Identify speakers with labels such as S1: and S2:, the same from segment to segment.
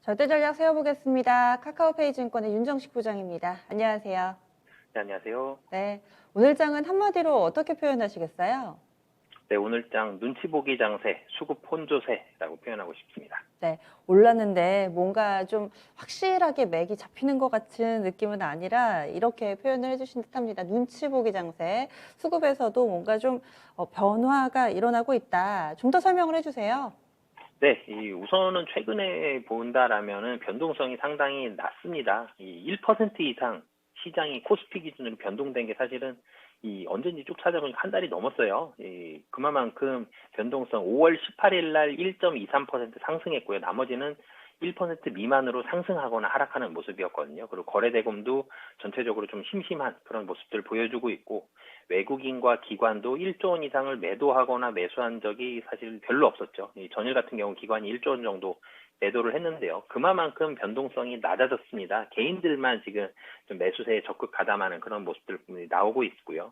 S1: 절대 전략 세워보겠습니다. 카카오페이 증권의 윤정식 부장입니다. 안녕하세요.
S2: 네, 안녕하세요.
S1: 네, 오늘 장은 한마디로 어떻게 표현하시겠어요?
S2: 네, 오늘 장 눈치 보기 장세, 수급 혼조세라고 표현하고 싶습니다.
S1: 네, 올랐는데 뭔가 좀 확실하게 맥이 잡히는 것 같은 느낌은 아니라 이렇게 표현을 해주신 듯합니다. 눈치 보기 장세, 수급에서도 뭔가 좀 변화가 일어나고 있다. 좀 더 설명을 해주세요.
S2: 네, 우선은 최근에 본다라면은 변동성이 상당히 낮습니다. 1% 이상 시장이 코스피 기준으로 변동된 게 사실은 언제인지 쭉 찾아보니까 한 달이 넘었어요. 그만큼 변동성 5월 18일 날 1.23% 상승했고요. 나머지는 1% 미만으로 상승하거나 하락하는 모습이었거든요. 그리고 거래대금도 전체적으로 좀 심심한 그런 모습들을 보여주고 있고, 외국인과 기관도 1조 원 이상을 매도하거나 매수한 적이 사실 별로 없었죠. 전일 같은 경우 기관이 1조 원 정도 매도를 했는데요. 그만큼 변동성이 낮아졌습니다. 개인들만 지금 좀 매수세에 적극 가담하는 그런 모습들이 나오고 있고요.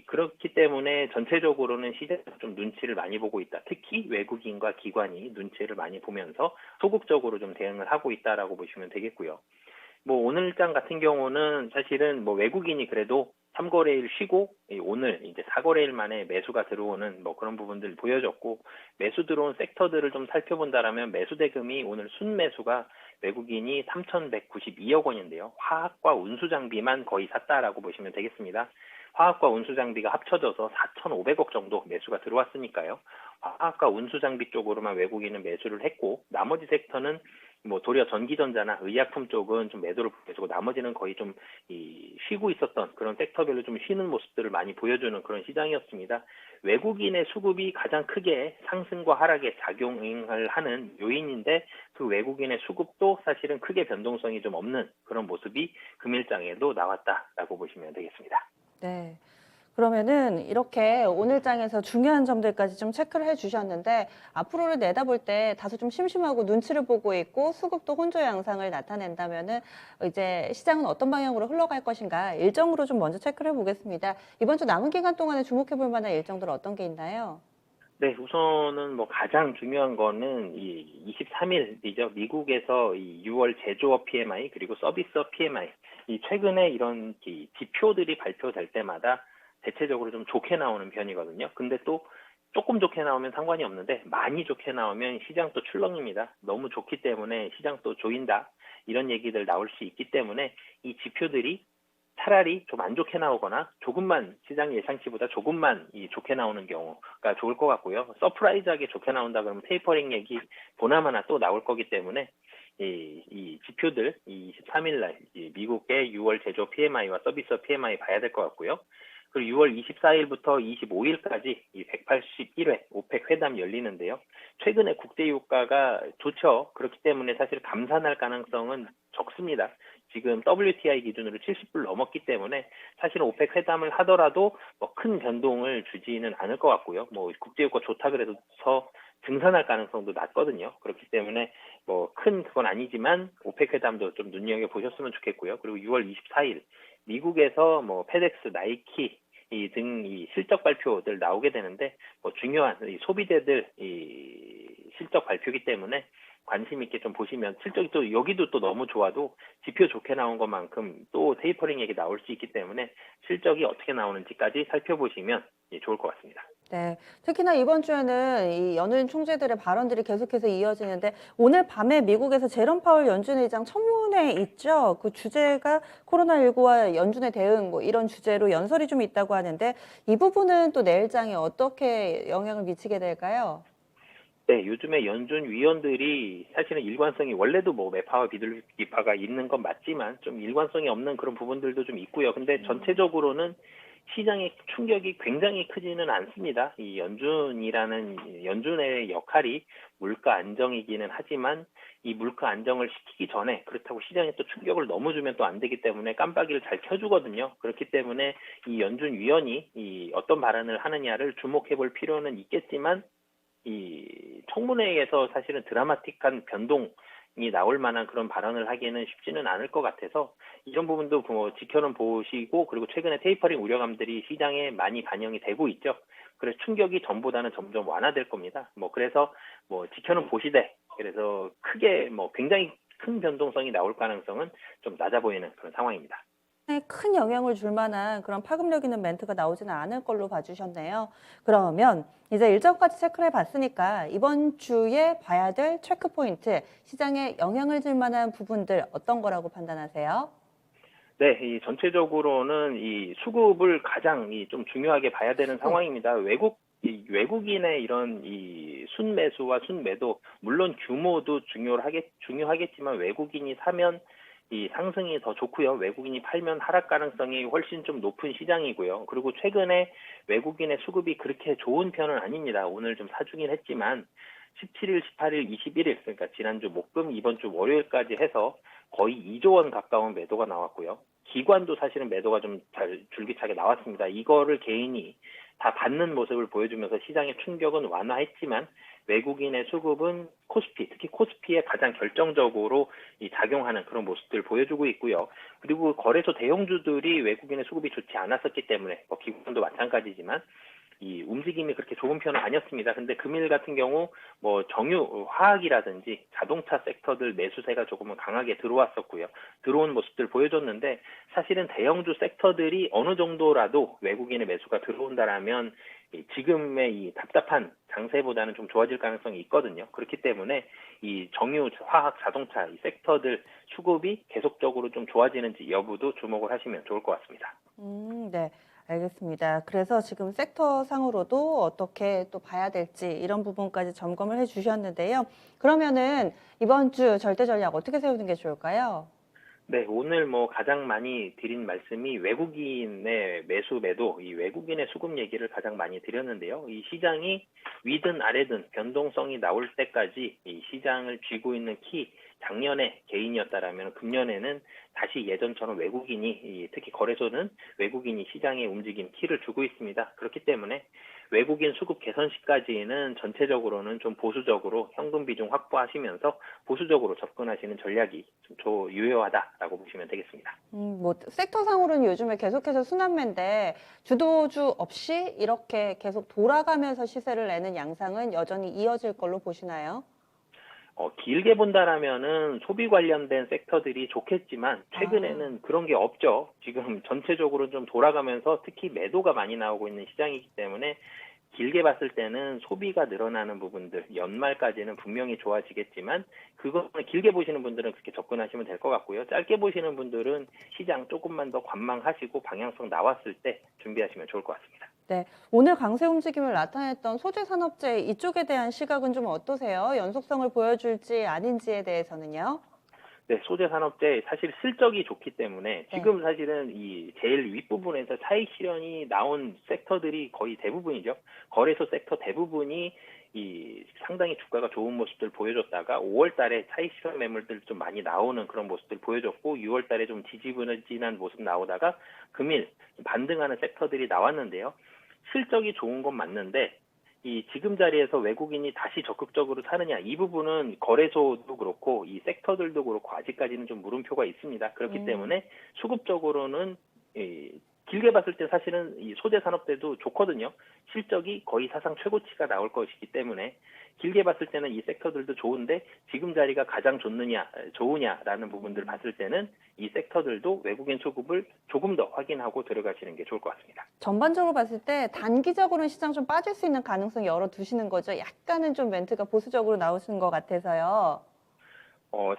S2: 그렇기 때문에 전체적으로는 시장에서 좀 눈치를 많이 보고 있다. 특히 외국인과 기관이 눈치를 많이 보면서 소극적으로 좀 대응을 하고 있다라고 보시면 되겠고요. 오늘 장 같은 경우는 사실은 외국인이 그래도 3거래일 쉬고 오늘 이제 4거래일 만에 매수가 들어오는 그런 부분들 보여줬고, 매수 들어온 섹터들을 좀 살펴본다라면 매수 대금이 오늘 순매수가 외국인이 3,192억 원인데요. 화학과 운수 장비만 거의 샀다라고 보시면 되겠습니다. 화학과 운수 장비가 합쳐져서 4,500억 정도 매수가 들어왔으니까요. 화학과 운수 장비 쪽으로만 외국인은 매수를 했고, 나머지 섹터는 도리어 전기전자나 의약품 쪽은 좀 매도를 보여주고, 나머지는 거의 좀 쉬고 있었던 그런 섹터별로 좀 쉬는 모습들을 많이 보여주는 그런 시장이었습니다. 외국인의 수급이 가장 크게 상승과 하락에 작용을 하는 요인인데, 그 외국인의 수급도 사실은 크게 변동성이 좀 없는 그런 모습이 금일장에도 나왔다라고 보시면 되겠습니다.
S1: 네. 그러면은 이렇게 오늘 장에서 중요한 점들까지 좀 체크를 해 주셨는데 앞으로를 내다볼 때 다소 좀 심심하고 눈치를 보고 있고 수급도 혼조 양상을 나타낸다면은 이제 시장은 어떤 방향으로 흘러갈 것인가 일정으로 좀 먼저 체크를 해 보겠습니다. 이번 주 남은 기간 동안에 주목해 볼 만한 일정들 어떤 게 있나요?
S2: 네, 우선은 가장 중요한 거는 23일이죠. 미국에서 6월 제조업 PMI 그리고 서비스업 PMI, 최근에 이런 지표들이 발표될 때마다 대체적으로 좀 좋게 나오는 편이거든요. 근데 또 조금 좋게 나오면 상관이 없는데, 많이 좋게 나오면 시장 또 출렁입니다. 너무 좋기 때문에 시장 또 조인다, 이런 얘기들 나올 수 있기 때문에 이 지표들이 차라리 좀 안 좋게 나오거나 조금만 시장 예상치보다 조금만 좋게 나오는 경우가 좋을 것 같고요. 서프라이즈하게 좋게 나온다 그러면 테이퍼링 얘기 보나마나 또 나올 거기 때문에 이 지표들 23일 날 미국의 6월 제조 PMI와 서비스 PMI 봐야 될 것 같고요. 그리고 6월 24일부터 25일까지 181회 오펙 회담 열리는데요. 최근에 국제 유가가 좋죠. 그렇기 때문에 사실 감산할 가능성은 적습니다. 지금 WTI 기준으로 70불 넘었기 때문에 사실은 오펙 회담을 하더라도 큰 변동을 주지는 않을 것 같고요. 국제 유가 좋다 그래서 증산할 가능성도 낮거든요. 그렇기 때문에 큰 그건 아니지만 오펙 회담도 좀 눈여겨 보셨으면 좋겠고요. 그리고 6월 24일 미국에서 페덱스, 나이키 등 실적 발표들 나오게 되는데, 중요한 소비재들 실적 발표이기 때문에 관심 있게 좀 보시면, 실적이 또 여기도 또 너무 좋아도 지표 좋게 나온 것만큼 또 테이퍼링 얘기 나올 수 있기 때문에 실적이 어떻게 나오는지까지 살펴보시면 좋을 것 같습니다.
S1: 네. 특히나 이번 주에는 이 연은 총재들의 발언들이 계속해서 이어지는데 오늘 밤에 미국에서 제롬 파월 연준 의장 청문회 있죠. 그 주제가 코로나19와 연준의 대응 이런 주제로 연설이 좀 있다고 하는데 이 부분은 또 내일장에 어떻게 영향을 미치게 될까요?
S2: 네, 요즘에 연준 위원들이 사실은 일관성이, 원래도 매파와 비둘기파가 있는 건 맞지만 좀 일관성이 없는 그런 부분들도 좀 있고요. 근데 전체적으로는 시장의 충격이 굉장히 크지는 않습니다. 이 연준의 역할이 물가 안정이기는 하지만, 이 물가 안정을 시키기 전에 그렇다고 시장에 또 충격을 너무 주면 또 안 되기 때문에 깜빡이를 잘 켜주거든요. 그렇기 때문에 이 연준 위원이 어떤 발언을 하느냐를 주목해 볼 필요는 있겠지만, 이 청문회에서 사실은 드라마틱한 변동이 나올 만한 그런 발언을 하기에는 쉽지는 않을 것 같아서, 이런 부분도 지켜는 보시고, 그리고 최근에 테이퍼링 우려감들이 시장에 많이 반영이 되고 있죠. 그래서 충격이 전보다는 점점 완화될 겁니다. 그래서 지켜는 보시되 그래서 크게 뭐 굉장히 큰 변동성이 나올 가능성은 좀 낮아 보이는 그런 상황입니다.
S1: 큰 영향을 줄 만한 그런 파급력 있는 멘트가 나오지는 않을 걸로 봐주셨네요. 그러면 이제 일정까지 체크를 해봤으니까 이번 주에 봐야 될 체크 포인트, 시장에 영향을 줄 만한 부분들 어떤 거라고 판단하세요?
S2: 네, 이 전체적으로는 이 수급을 가장 좀 중요하게 봐야 되는
S1: 수급.
S2: 상황입니다. 외국인의 이런 이 순매수와 순매도, 물론 규모도 중요하겠지만 외국인이 사면 이 상승이 더 좋고요. 외국인이 팔면 하락 가능성이 훨씬 좀 높은 시장이고요. 그리고 최근에 외국인의 수급이 그렇게 좋은 편은 아닙니다. 오늘 좀 사주긴 했지만 17일, 18일, 21일, 그러니까 지난주 목금, 이번 주 월요일까지 해서 거의 2조 원 가까운 매도가 나왔고요. 기관도 사실은 매도가 좀 잘 줄기차게 나왔습니다. 이거를 개인이 다 받는 모습을 보여주면서 시장의 충격은 완화했지만 외국인의 수급은 코스피, 특히 코스피에 가장 결정적으로 작용하는 그런 모습들을 보여주고 있고요. 그리고 거래소 대형주들이 외국인의 수급이 좋지 않았었기 때문에, 뭐 기관도 마찬가지지만 이 움직임이 그렇게 좋은 편은 아니었습니다. 근데 금일 같은 경우 뭐 정유, 화학이라든지 자동차 섹터들 매수세가 조금은 강하게 들어왔었고요. 들어온 모습들 보여줬는데, 사실은 대형주 섹터들이 어느 정도라도 외국인의 매수가 들어온다라면 지금의 이 답답한 장세보다는 좀 좋아질 가능성이 있거든요. 그렇기 때문에 이 정유, 화학, 자동차 이 섹터들 수급이 계속적으로 좀 좋아지는지 여부도 주목을 하시면 좋을 것 같습니다.
S1: 네, 알겠습니다. 그래서 지금 섹터 상으로도 어떻게 또 봐야 될지 이런 부분까지 점검을 해 주셨는데요. 그러면은 이번 주 절대 전략 어떻게 세우는 게 좋을까요?
S2: 네, 오늘 뭐 가장 많이 드린 말씀이 외국인의 매수 매도, 이 외국인의 수급 얘기를 가장 많이 드렸는데요. 이 시장이 위든 아래든 변동성이 나올 때까지 이 시장을 쥐고 있는 키, 작년에 개인이었다라면 금년에는 다시 예전처럼 외국인이, 특히 거래소는 외국인이 시장의 움직임 키를 주고 있습니다. 그렇기 때문에 외국인 수급 개선 시까지는 전체적으로는 좀 보수적으로 현금 비중 확보하시면서 보수적으로 접근하시는 전략이 좀 유효하다라고 보시면 되겠습니다.
S1: 뭐 섹터 상으로는 요즘에 계속해서 순환매인데 주도주 없이 이렇게 계속 돌아가면서 시세를 내는 양상은 여전히 이어질 걸로 보시나요?
S2: 길게 본다라면은 소비 관련된 섹터들이 좋겠지만
S1: 아,
S2: 최근에는 그런 게 없죠. 지금 전체적으로 좀 돌아가면서 특히 매도가 많이 나오고 있는 시장이기 때문에 길게 봤을 때는 소비가 늘어나는 부분들, 연말까지는 분명히 좋아지겠지만 그거는 길게 보시는 분들은 그렇게 접근하시면 될 것 같고요. 짧게 보시는 분들은 시장 조금만 더 관망하시고 방향성 나왔을 때 준비하시면 좋을 것 같습니다.
S1: 네. 오늘 강세 움직임을 나타냈던 소재 산업재 이쪽에 대한 시각은 좀 어떠세요? 연속성을 보여줄지 아닌지에 대해서는요?
S2: 네, 소재 산업재 사실 실적이 좋기 때문에
S1: 네.
S2: 지금 사실은 이 제일 윗부분에서 차익 실현이 나온 섹터들이 거의 대부분이죠. 거래소 섹터 대부분이 이 상당히 주가가 좋은 모습들 보여줬다가 5월 달에 차익 실현 매물들 좀 많이 나오는 그런 모습들 보여줬고 6월 달에 좀 지지부진한 모습 나오다가 금일 반등하는 섹터들이 나왔는데요. 실적이 좋은 건 맞는데 이 지금 자리에서 외국인이 다시 적극적으로 사느냐, 이 부분은 거래소도 그렇고 이 섹터들도 그렇고 아직까지는 좀 물음표가 있습니다. 그렇기
S1: 음.
S2: 때문에 수급적으로는 길게 봤을 때 사실은 이 소재 산업대도 좋거든요. 실적이 거의 사상 최고치가 나올 것이기 때문에 길게 봤을 때는 이 섹터들도 좋은데 지금 자리가 가장 좋으냐라는 부분들을 봤을 때는 이 섹터들도 외국인 수급을 조금 더 확인하고 들어가시는 게 좋을 것 같습니다.
S1: 전반적으로 봤을 때 단기적으로는 시장 좀 빠질 수 있는 가능성 열어두시는 거죠. 약간은 좀 멘트가 보수적으로 나오시는 것 같아서요.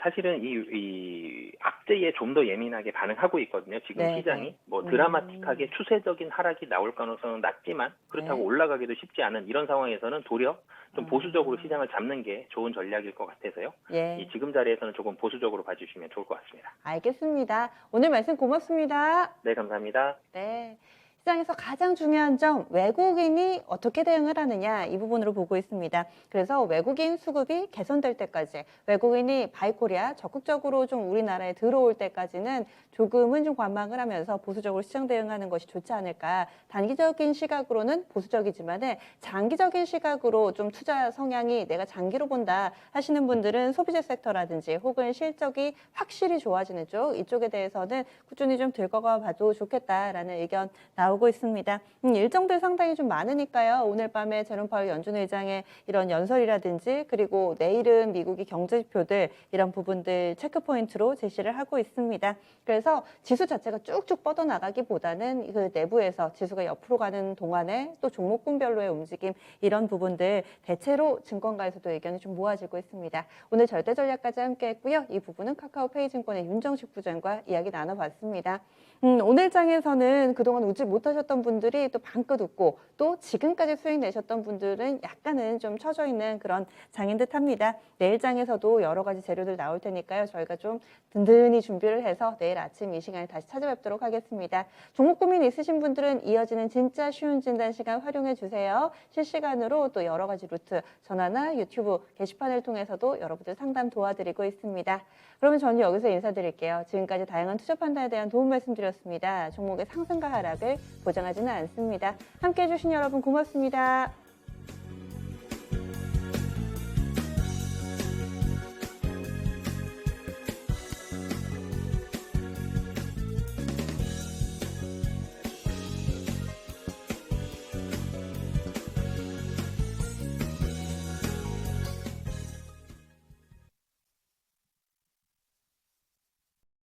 S2: 사실은 이 악재에 좀 더 예민하게 반응하고 있거든요. 지금
S1: 네, 네.
S2: 시장이 뭐 드라마틱하게 추세적인 하락이 나올 가능성은 낮지만 그렇다고
S1: 네.
S2: 올라가기도 쉽지 않은 이런 상황에서는 도리어 좀 보수적으로
S1: 아,
S2: 시장을 잡는 게 좋은 전략일 것 같아서요. 이
S1: 예.
S2: 지금 자리에서는 조금 보수적으로 봐주시면 좋을 것 같습니다.
S1: 알겠습니다. 오늘 말씀 고맙습니다.
S2: 네, 감사합니다.
S1: 네. 시장에서 가장 중요한 점, 외국인이 어떻게 대응을 하느냐, 이 부분으로 보고 있습니다. 그래서 외국인 수급이 개선될 때까지, 외국인이 바이코리아 적극적으로 좀 우리나라에 들어올 때까지는 조금은 좀 관망을 하면서 보수적으로 시장 대응하는 것이 좋지 않을까. 단기적인 시각으로는 보수적이지만은 장기적인 시각으로 좀 투자 성향이 내가 장기로 본다 하시는 분들은 소비재 섹터라든지 혹은 실적이 확실히 좋아지는 쪽, 이쪽에 대해서는 꾸준히 좀 들어가 봐도 좋겠다라는 의견 나오고 나오고 있습니다. 일정들 상당히 좀 많으니까요. 오늘 밤에 제롬 파월 연준 의장의 이런 연설이라든지 그리고 내일은 미국의 경제지표들 이런 부분들 체크 포인트로 제시를 하고 있습니다. 그래서 지수 자체가 쭉쭉 뻗어나가기보다는 그 내부에서 지수가 옆으로 가는 동안에 또 종목군별로의 움직임 이런 부분들 대체로 증권가에서도 의견이 좀 모아지고 있습니다. 오늘 절대 전략까지 함께했고요. 이 부분은 카카오페이증권의 윤정식 부장과 이야기 나눠봤습니다. 오늘 장에서는 그동안 우지 못하셨던 분들이 또 방긋 웃고 또 지금까지 수익 내셨던 분들은 약간은 좀 처져 있는 그런 장인 듯 합니다. 내일 장에서도 여러 가지 재료들 나올 테니까요. 저희가 좀 든든히 준비를 해서 내일 아침 이 시간에 다시 찾아뵙도록 하겠습니다. 종목 고민 있으신 분들은 이어지는 진짜 쉬운 진단 시간 활용해 주세요. 실시간으로 또 여러 가지 루트 전화나 유튜브 게시판을 통해서도 여러분들 상담 도와드리고 있습니다. 그러면 저는 여기서 인사드릴게요. 지금까지 다양한 투자 판단에 대한 도움 말씀드렸습니다. 종목의 상승과 하락을 보장하지는 않습니다. 함께해 주신 여러분 고맙습니다.